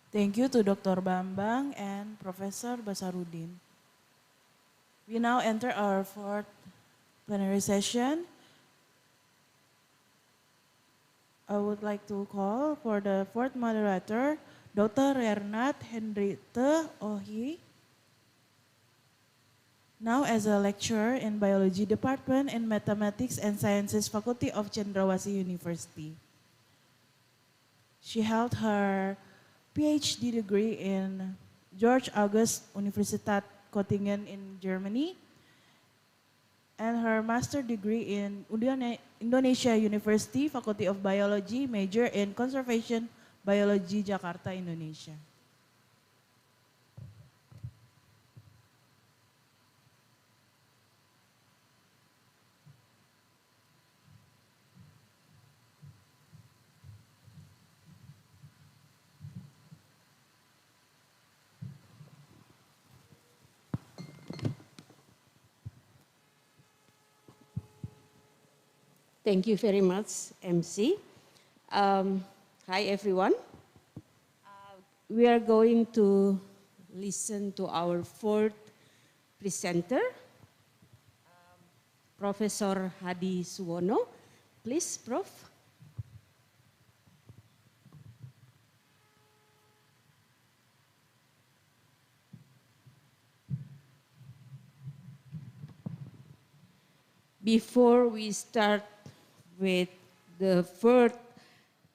Thank you to Dr. Bambang and Professor Basarudin. We now enter our fourth plenary session. I would like to call for the fourth moderator, Dr. Renat Hendrite Ohi. Now as a lecturer in Biology Department in Mathematics and Sciences Faculty of Cendrawasih University. She held her PhD degree in George August Universität Göttingen in Germany and her master degree in Indonesia University Faculty of Biology, major in Conservation Biology, Jakarta, Indonesia. Thank you very much, MC. Hi, everyone. We are going to listen to our fourth presenter, Professor Hadi Suwono. Please, Prof. Before we start with the first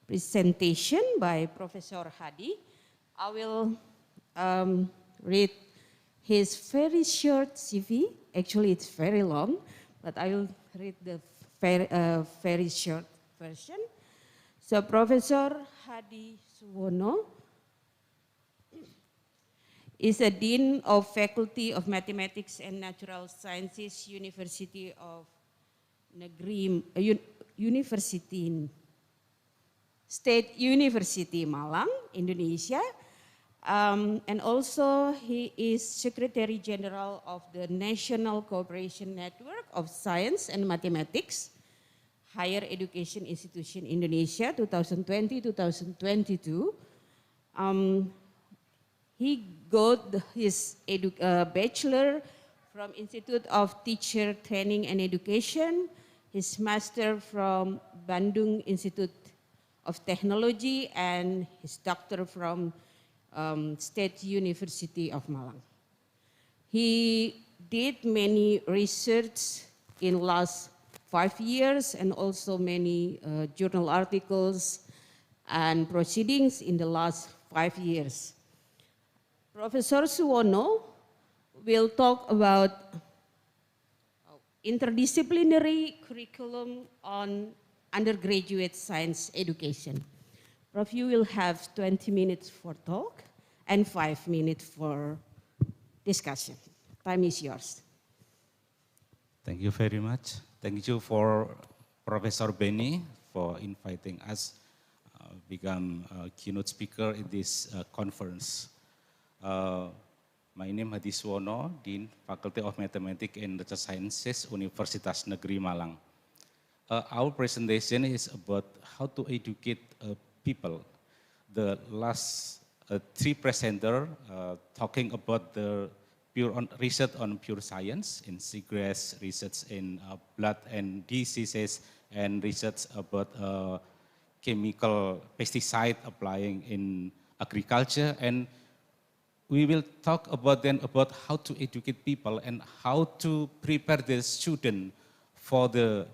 presentation by Professor Hadi, I will read his very short CV. Actually, it's very long, but I will read the very short version. So Professor Hadi Suwono is a Dean of Faculty of Mathematics and Natural Sciences, University of Negeri University State University Malang, Indonesia. And also he is Secretary General of the National Cooperation Network of Science and Mathematics, Higher Education Institution Indonesia 2020-2022. He got his bachelor from Institute of Teacher Training and Education, his master from Bandung Institute of Technology, and his doctor from State University of Malang. He did many research in last 5 years and also many journal articles and proceedings in the last 5 years. Professor Suwono will talk about interdisciplinary curriculum on undergraduate science education. Prof, you will have 20 minutes for talk and 5 minutes for discussion. Time is yours. Thank you very much. Thank you for Professor Benny for inviting us become a keynote speaker in this conference. My name is Hadi Suwono, Dean Faculty of Mathematics and Data Sciences, Universitas Negeri Malang. Our presentation is about how to educate people. The last 3 presenters talking about the research on pure science in seagrass, research in blood and diseases, and research about chemical pesticide applying in agriculture. And we will talk about then about how to educate people and how to prepare the student for the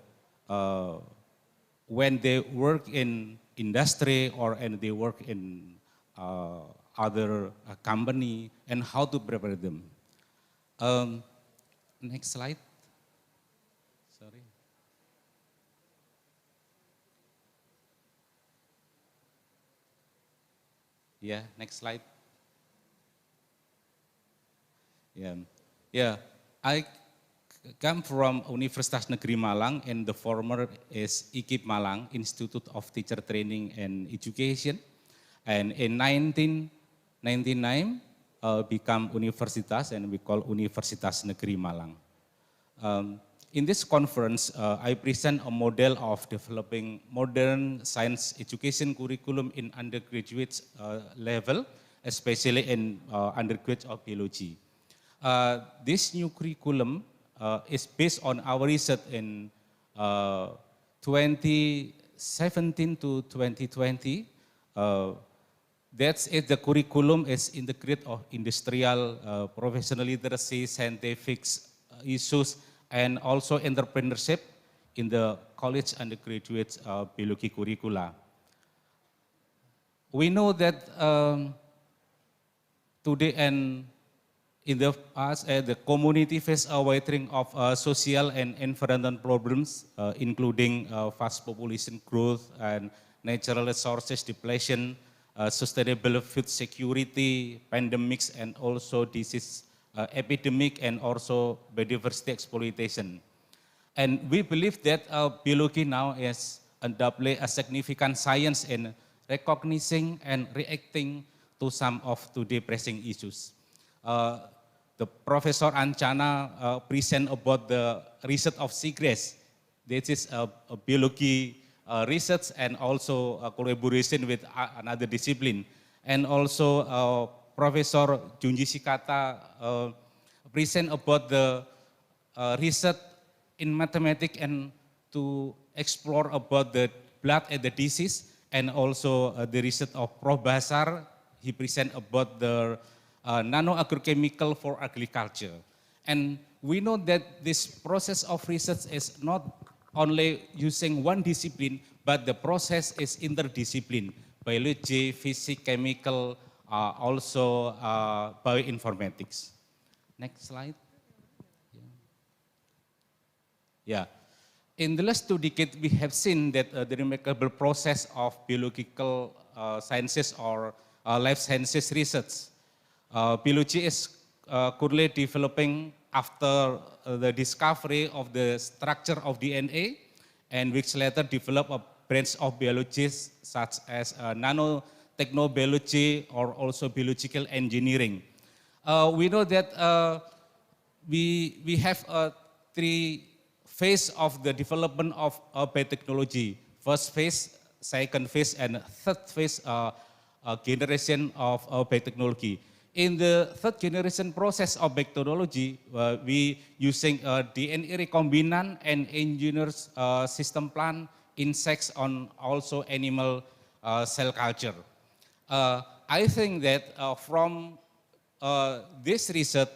when they work in industry or and they work in other company, and how to prepare them. Next slide. Sorry. Yeah, next slide. Yeah. I come from Universitas Negeri Malang, and the former is IKIP Malang, Institute of Teacher Training and Education. And in 1999, become Universitas, and we call Universitas Negeri Malang. In this conference, I present a model of developing modern science education curriculum in undergraduate level especially in undergraduate of biology. This new curriculum is based on our research in 2017 to 2020. That's it, the curriculum is integrated of industrial, professional literacy, scientific issues, and also entrepreneurship in the college undergraduate biology curricula. We know that today and in the past, the community face a wide range of social and environmental problems, including fast population growth and natural resources depletion, sustainable food security, pandemics, and also disease epidemic, and also biodiversity exploitation. And we believe that biology now is undoubtedly a significant science in recognizing and reacting to some of today's pressing issues. The Professor Ancana present about the research of seagrass. This is a biology research and also a collaboration with another discipline. And also Professor Junji Shikata present about the research in mathematics and to explore about the blood and the disease, and also the research of Prof. Basar. He present about the nano agrochemical for agriculture. And we know that this process of research is not only using one discipline, but the process is interdiscipline, biology, physics, chemical, also bioinformatics. Next slide. Yeah. In the last 2 decades, we have seen that the remarkable process of biological sciences or life sciences research. Biology is currently developing after the discovery of the structure of DNA, and which later developed a branch of biologies such as nanotechnobiology or also biological engineering. We know that we have 3 phase of the development of biotechnology. First phase, second phase, and third phase generation of biotechnology. In the third generation process of biotechnology, we using DNA recombinant and engineers system plant, insects, on also animal cell culture. I think that from this research,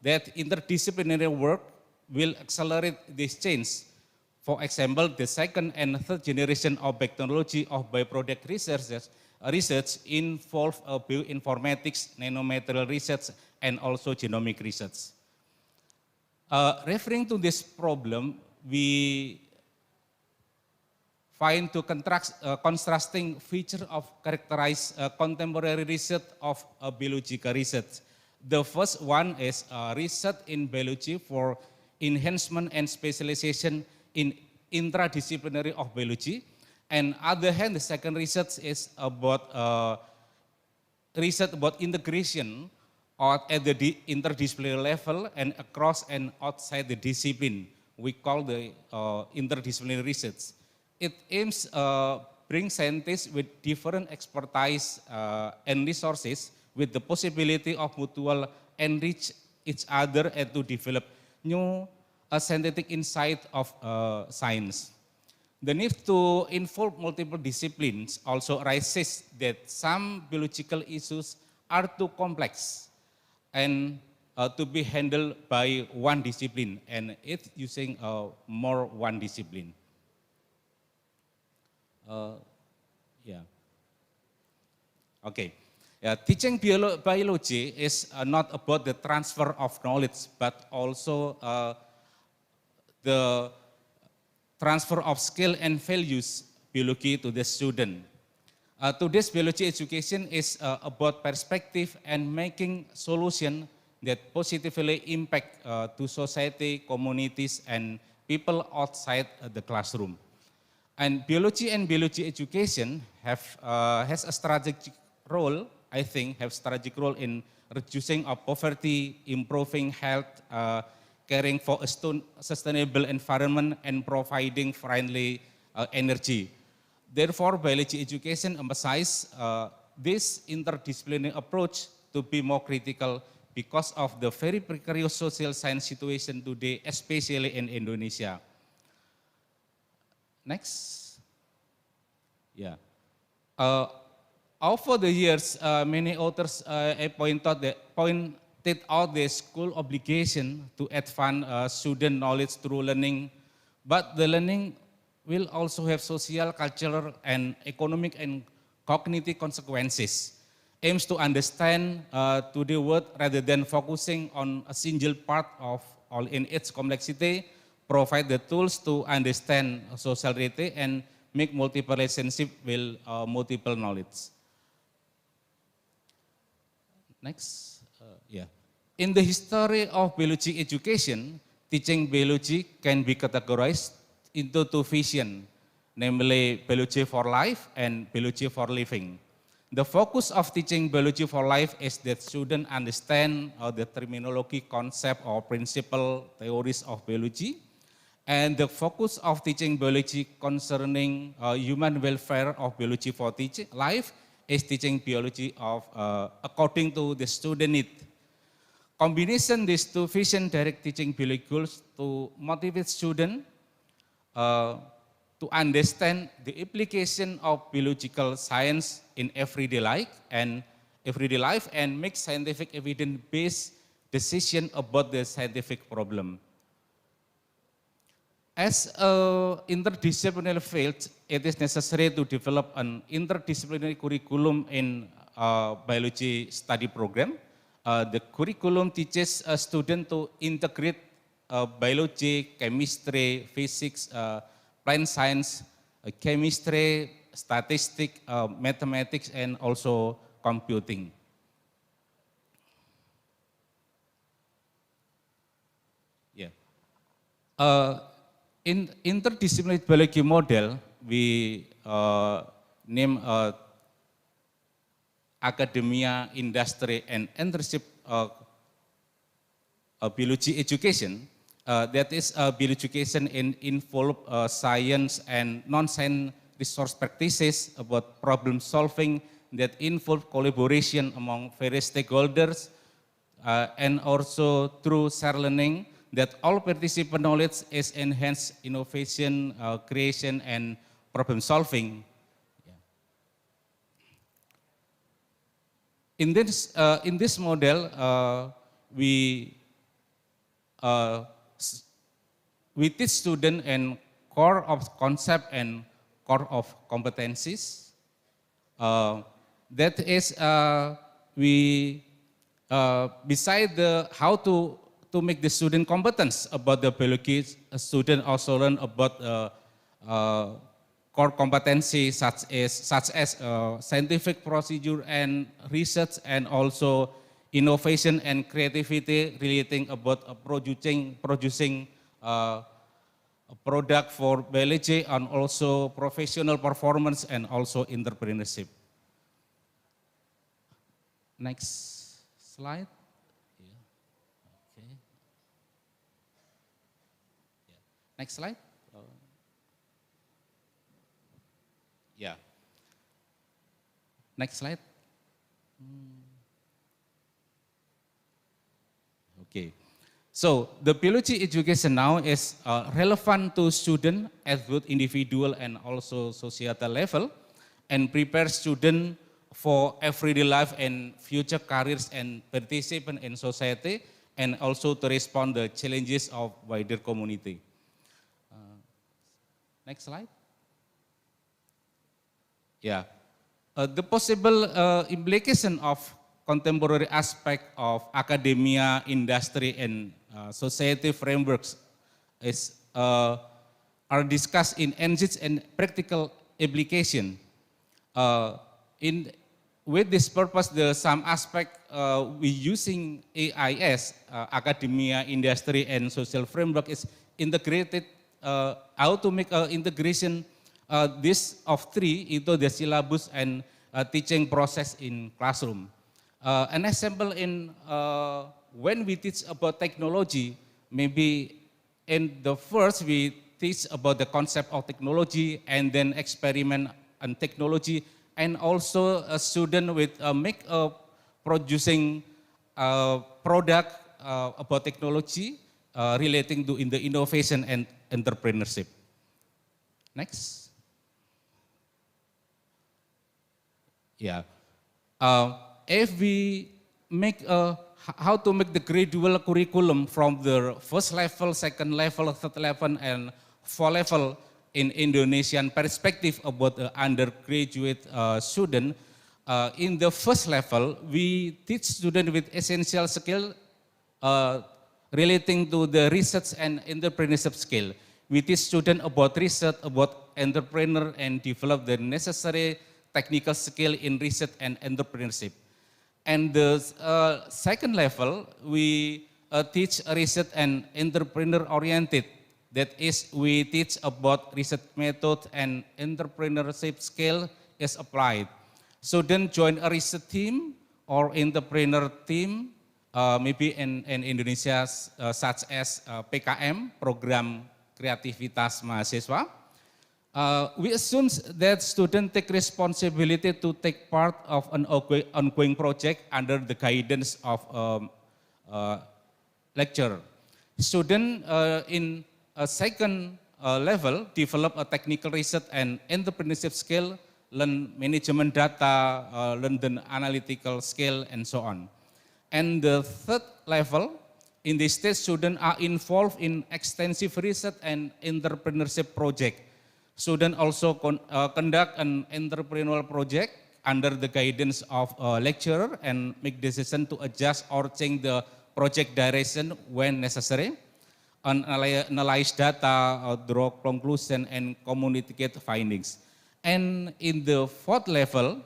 that interdisciplinary work will accelerate this change. For example, the second and third generation of biotechnology of bioproduct research involve bioinformatics, nanomaterial research, and also genomic research. Referring to this problem, we find to contrasting feature of characterize contemporary research of biological research. The first one is research in biology for enhancement and specialization in intradisciplinary of biology. And other hand, the second research is about research about integration at the interdisciplinary level and across and outside the discipline. We call the interdisciplinary research. It aims bring scientists with different expertise and resources with the possibility of mutual enrich each other and to develop new scientific insight of science. The need to involve multiple disciplines also arises that some biological issues are too complex and to be handled by one discipline, and it's using more one discipline. Okay. Teaching biology is not about the transfer of knowledge, but also the transfer of skill and values biology to the student. Today's biology education is about perspective and making solution that positively impact to society, communities, and people outside the classroom. And biology education has a strategic role, I think, in reducing poverty, improving health, caring for a sustainable environment, and providing friendly energy. Therefore, biology education emphasizes this interdisciplinary approach to be more critical because of the very precarious social science situation today, especially in Indonesia. Next. Yeah. Over the years, many authors pointed out the school obligation to advance student knowledge through learning, but the learning will also have social, cultural, and economic and cognitive consequences. Aims to understand to the world rather than focusing on a single part of all in its complexity, provide the tools to understand social reality and make multiple relationship with multiple knowledge. Next, yeah. In the history of biology education, teaching biology can be categorized into two visions, namely biology for life and biology for living. The focus of teaching biology for life is that students understand the terminology, concept, or principle theories of biology. And the focus of teaching biology concerning human welfare of biology for teaching life is teaching biology of according to the student need. Combination these two vision direct teaching biology goals to motivate students to understand the application of biological science in everyday life and make scientific evidence-based decision about the scientific problem. As an interdisciplinary field, it is necessary to develop an interdisciplinary curriculum in biology study program. The curriculum teaches a student to integrate biology, chemistry, physics, plant science, chemistry, statistics, mathematics, and also computing. Yeah. In interdisciplinary biology model, we name academia, industry, and internship biology education. That is biology education involve science and non-science resource practices about problem solving that involve collaboration among various stakeholders and also through shared learning that all participant knowledge is enhanced innovation, creation, and problem solving. In this model, we teach students and core of concept and core of competencies. That is, beside the how to make the student competence about the biology, a student also learn about core competency such as scientific procedure and research and also innovation and creativity relating about producing a product for biology and also professional performance and also entrepreneurship. Next slide. Next slide. Yeah. Next slide. Okay. So the biology education now is relevant to students at both individual and also societal level and prepare students for everyday life and future careers and participation in society and also to respond the challenges of wider community. Next slide. Yeah, the possible implication of contemporary aspect of academia, industry, and society frameworks are discussed in engaged and practical application. With this purpose, some aspect we using AIS, academia, industry, and social framework is integrated. How to make integration this of three into the syllabus and teaching process in classroom. An example in when we teach about technology, maybe in the first we teach about the concept of technology and then experiment and technology and also a student with make producing product about technology relating to in the innovation and entrepreneurship. Next. Yeah. If we make how to make the gradual curriculum from the first level, second level, third level, and fourth level in Indonesian perspective about the undergraduate student. In the first level, we teach students with essential skill relating to the research and entrepreneurship skill. We teach students about research, about entrepreneur, and develop the necessary technical skill in research and entrepreneurship. And the second level, we teach research and entrepreneur oriented. That is, we teach about research method and entrepreneurship skill is applied. Students join a research team or entrepreneur team, maybe in Indonesia such as PKM, Program Kreativitas Mahasiswa. We assume that students take responsibility to take part of an ongoing project under the guidance of lecturer. Students in a second level develop a technical research and entrepreneurship skill, learn management data, learn the analytical skill, and so on. And the third level, in this stage, students are involved in extensive research and entrepreneurship project. Students also conduct an entrepreneurial project under the guidance of a lecturer and make decision to adjust or change the project direction when necessary, analyze data, draw conclusion, and communicate findings. And in the fourth level,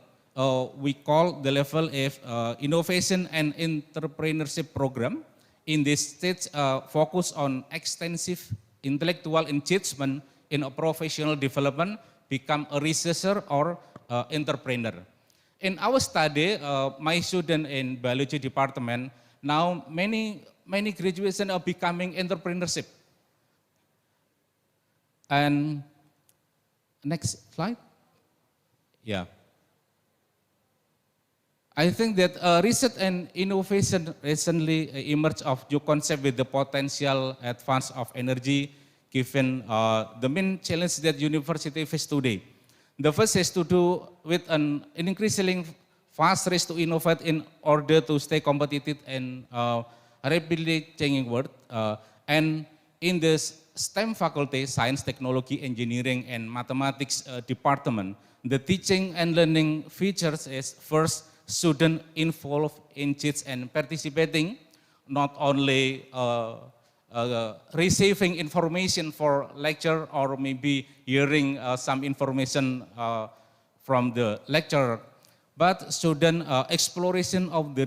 we call the level of innovation and entrepreneurship program. In this stage, focus on extensive intellectual engagement in a professional development, become a researcher or entrepreneur. In our study, my student in biology department, now many graduates are becoming entrepreneurship. And next slide. Yeah. I think that research and innovation recently emerged of new concept with the potential advance of energy, given the main challenge that university face today. The first has to do with an increasingly fast race to innovate in order to stay competitive in rapidly changing world. And in the STEM faculty, science, technology, engineering, and mathematics department, the teaching and learning features is first, student involved, engaged, and participating, not only receiving information for lecture or maybe hearing some information from the lecturer, but student exploration of the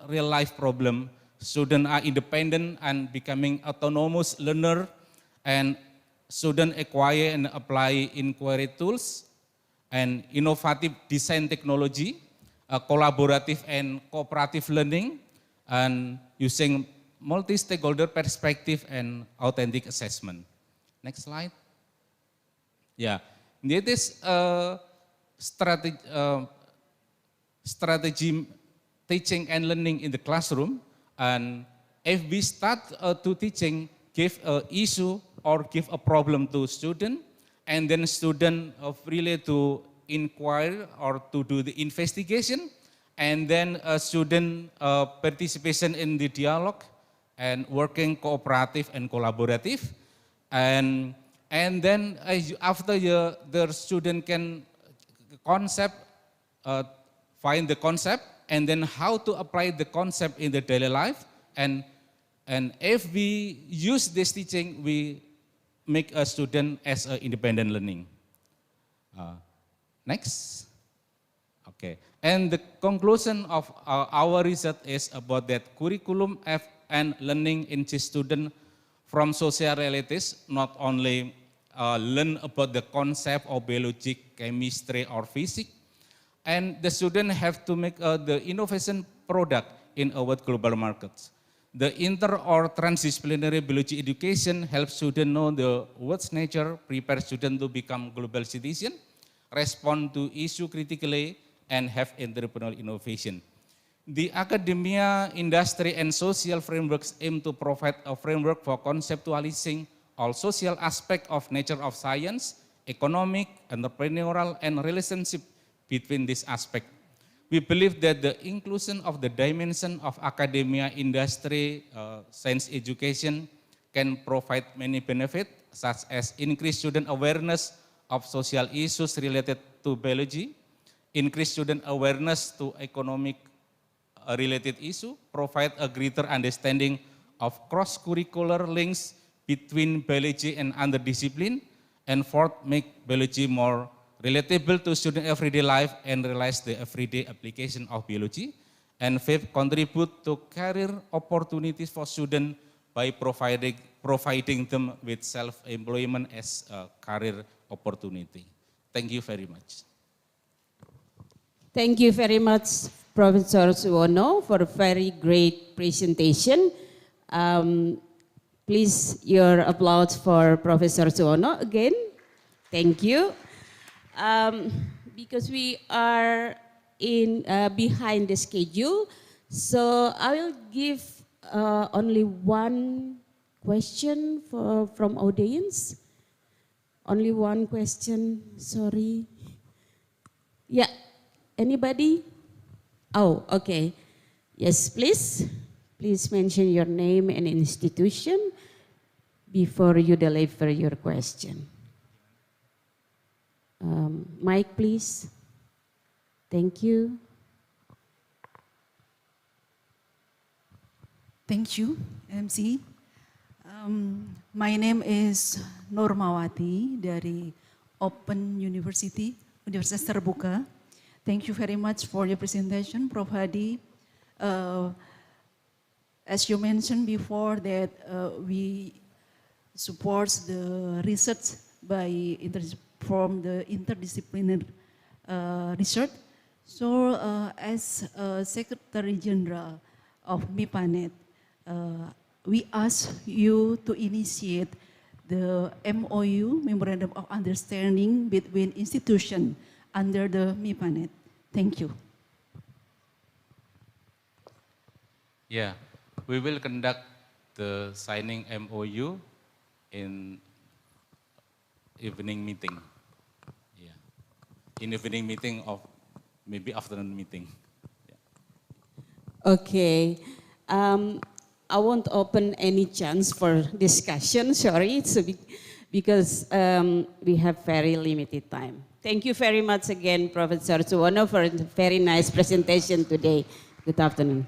real life problem. Students are independent and becoming autonomous learner, and students acquire and apply inquiry tools and innovative design technology, collaborative and cooperative learning, and using multi-stakeholder perspective and authentic assessment. Next slide. Yeah, this strategy teaching and learning in the classroom. And if we start to teaching, give an issue or give a problem to student, and then student really to inquire or to do the investigation, and then student participation in the dialogue, and working cooperative and collaborative, and then after the student can find the concept, and then how to apply the concept in the daily life, and if we use this teaching, we make a student as a independent learning. Next. Okay, and the conclusion of our research is about that curriculum and learning in student from social realities, not only learn about the concept of biology, chemistry, or physics, and the student have to make the innovation product in our global markets. The inter or transdisciplinary biology education helps students know the world's nature, prepare students to become global citizens. respond to issue critically, and have entrepreneurial innovation. The academia, industry, and social frameworks aim to provide a framework for conceptualizing all social aspects of nature of science, economic, entrepreneurial, and relationship between these aspects. We believe that the inclusion of the dimension of academia, industry, science education can provide many benefits, such as increased student awareness of social issues related to biology, increased student awareness to economic related issue, provide a greater understanding of cross-curricular links between biology and other discipline, and fourth, make biology more relatable to student everyday life and realize the everyday application of biology, and fifth, contribute to career opportunities for students by providing them with self-employment as a career opportunity. Thank you very much. Thank you very much, Professor Suwono, for a very great presentation. Please, your applause for Professor Suwono again. Thank you. Because we are behind the schedule, so I will give only one question from audience. Only one question, sorry. Yeah, anybody? Oh, okay. Yes, please. Please mention your name and institution before you deliver your question. Mike, please. Thank you. Thank you, MC. My name is Nurmawati dari Open University, Universitas Terbuka. Thank you very much for your presentation, Prof. Hadi. As you mentioned before that we support the research from the interdisciplinary research. So as Secretary General of MIPANET, we ask you to initiate the MOU, Memorandum of Understanding between institutions under the MIPANET. Thank you. Yeah, we will conduct the signing MOU in evening meeting. Yeah, in evening meeting of maybe afternoon meeting. Yeah. Okay. I won't open any chance for discussion, sorry, because we have very limited time. Thank you very much again, Professor Suwono, for a very nice presentation today. Good afternoon.